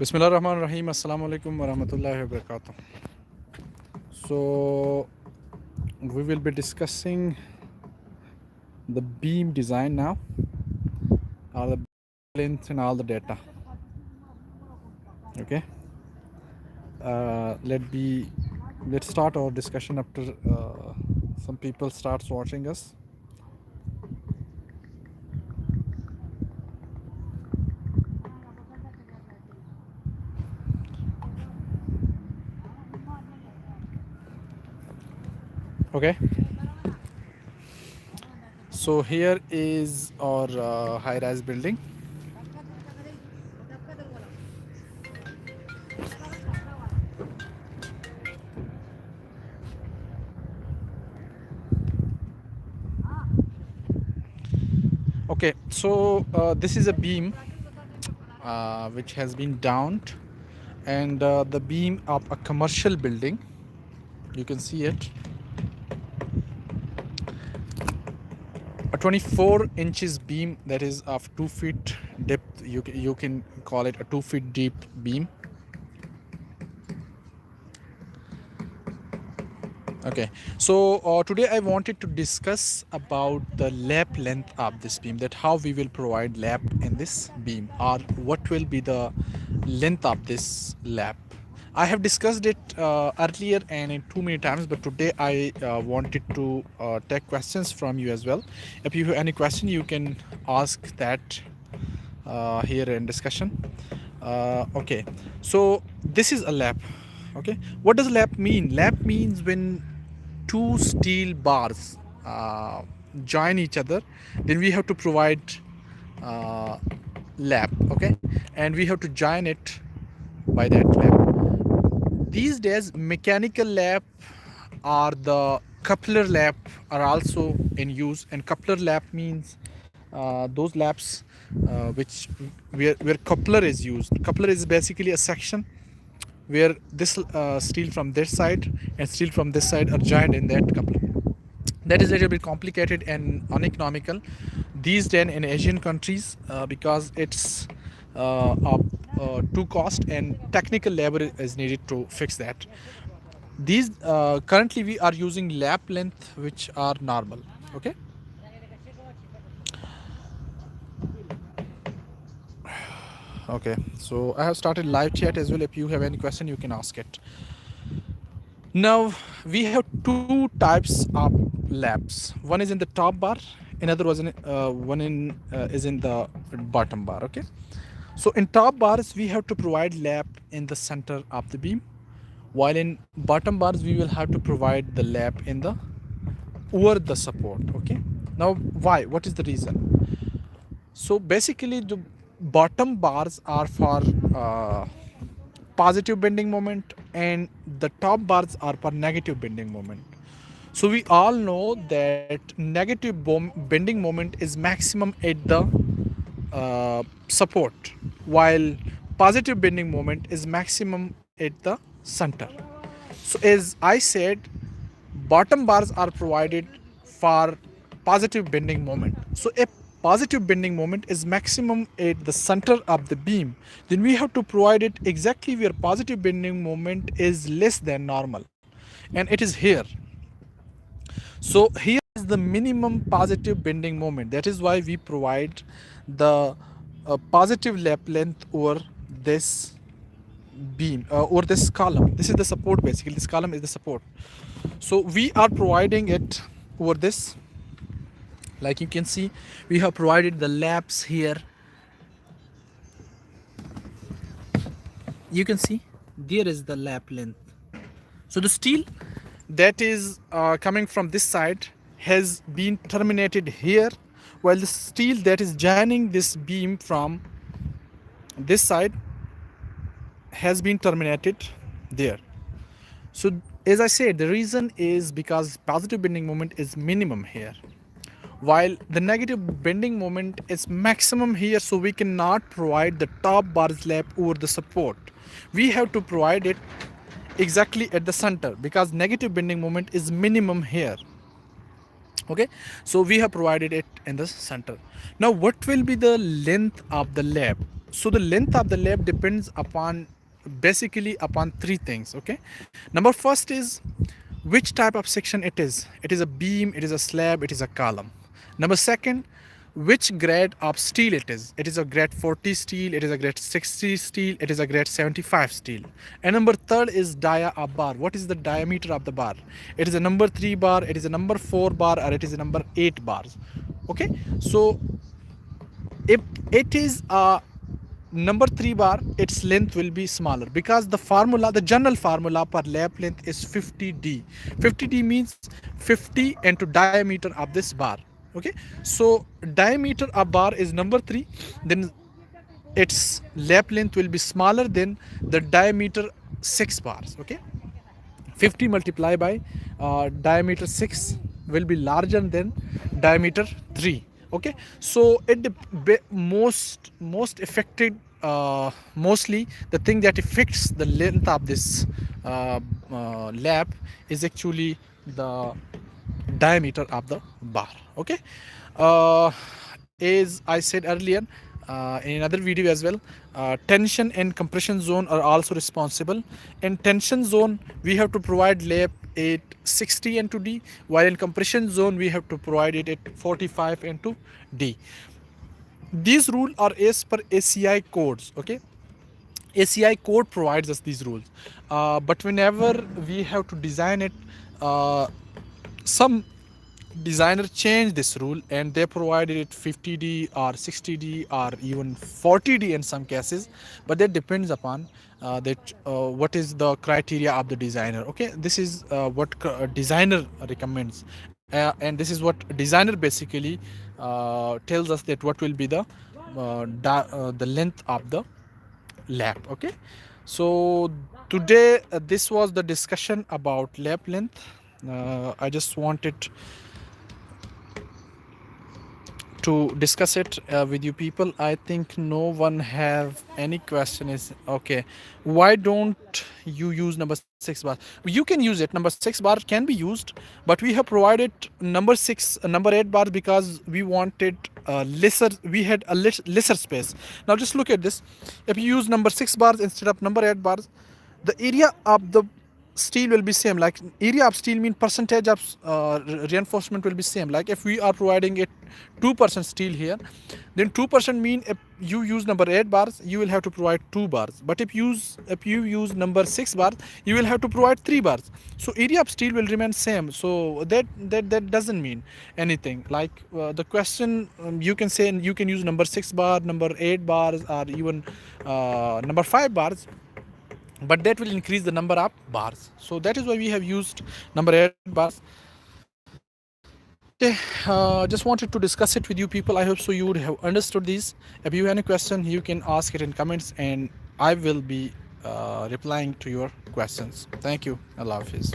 Bismillah Rahman Rahim. Assalamu alaikum wa rahmatullahi wa barakatuh. So, we will be discussing the beam design now, all the length and all the data. Okay. Let's start our discussion after some people starts watching us. Okay. So here is our high-rise building. Okay, so this is a beam which has been downed, and the beam of a commercial building. You can see it. A 24 inches beam that is of 2 feet depth. You can call it a 2 feet deep beam. Okay, so today I wanted to discuss about the lap length of this beam, that how we will provide lap in this beam, or what will be the length of this lap. I have discussed it earlier and in too many times, but today I wanted to take questions from you as well. If you have any question, you can ask that here in discussion. Okay, so this is a lap. Okay, what does lap mean? Lap means when two steel bars join each other, then we have to provide uh, lap. Okay, and we have to join it by that lap. These days mechanical lap or the coupler lap are also in use, and coupler lap means those laps where coupler is used. Coupler is basically a section where this steel from this side and steel from this side are joined in that coupler. That is a little bit complicated and uneconomical these days in Asian countries because it's too cost and technical labor is needed to fix that. These currently we are using lap length which are normal. Okay. Okay, so I have started live chat as well. If you have any question, you can ask it. Now we have two types of laps. One is in the top bar, another is in the bottom bar. Okay, so in top bars we have to provide lap in the center of the beam, while in bottom bars we will have to provide the lap in the over the support. Okay, now why? What is the reason? So basically the bottom bars are for positive bending moment and the top bars are for negative bending moment. So we all know that negative bending moment is maximum at the support, while positive bending moment is maximum at the center. So as I said, bottom bars are provided for positive bending moment. So if positive bending moment is maximum at the center of the beam, then we have to provide it exactly where positive bending moment is less than normal, and it is here. So here is the minimum positive bending moment. That is why we provide the positive lap length over this beam or this column. This is the support. Basically this column is the support, so we are providing it over this. Like you can see, we have provided the laps here. You can see there is the lap length. So the steel that is coming from this side has been terminated here, while the steel that is joining this beam from this side has been terminated there. So as I said, the reason is because positive bending moment is minimum here, while the negative bending moment is maximum here. So we cannot provide the top bars lap over the support. We have to provide it exactly at the center because negative bending moment is minimum here. Okay, so we have provided it in the center. Now what will be the length of the lab? So the length of the lab depends upon basically upon three things. Okay, number first is which type of section it is. It is a beam, it is a slab, it is a column. Number second, which grade of steel it is. It is a grade 40 steel, it is a grade 60 steel, it is a grade 75 steel. And number third is dia of bar. What is the diameter of the bar? It is a number 3 bar, it is a number 4 bar, or it is a number 8 bars. Okay, so if it is a number 3 bar, its length will be smaller, because the formula, the general formula per lap length is 50d. 50d means 50 into diameter of this bar. Okay, so diameter of bar is number 3, then its lap length will be smaller than the diameter 6 bars. Okay, 50 multiplied by diameter 6 will be larger than diameter 3. Okay, so most affected, mostly the thing that affects the length of this lap is actually the diameter of the bar. Okay, uh, as I said earlier in another video as well, tension and compression zone are also responsible. In tension zone we have to provide lap at 60 into d, while in compression zone we have to provide it at 45 into d. These rules are as per ACI codes. Okay, ACI code provides us these rules, but whenever we have to design it, some designer changed this rule and they provided it 50d or 60d or even 40d in some cases, but that depends upon that what is the criteria of the designer. Okay, this is what designer recommends, and this is what designer basically tells us that what will be the length of the lap. Okay, so today this was the discussion about lap length. I just wanted to discuss it with you people. I think no one have any question. Is okay, why don't you use number 6 bar? You can use it, number 6 bar can be used, but we have provided number 6 number 8 bars because we wanted lesser, we had a lesser space. Now just look at this. If you use number 6 bars instead of number 8 bars, the area of the steel will be same. Like area of steel mean percentage of reinforcement will be same. Like if we are providing it 2% steel here, then 2% mean if you use number 8 bars you will have to provide 2 bars, but if you use number 6 bars you will have to provide 3 bars. So area of steel will remain same, so that doesn't mean anything. Like the question, you can say you can use number 6 bar, number 8 bars, or even number 5 bars, but that will increase the number of bars. So that is why we have used number 8 bars. Okay, just wanted to discuss it with you people. I hope so you would have understood these. If you have any question you can ask it in comments and I will be replying to your questions. Thank you. Allah Hafiz.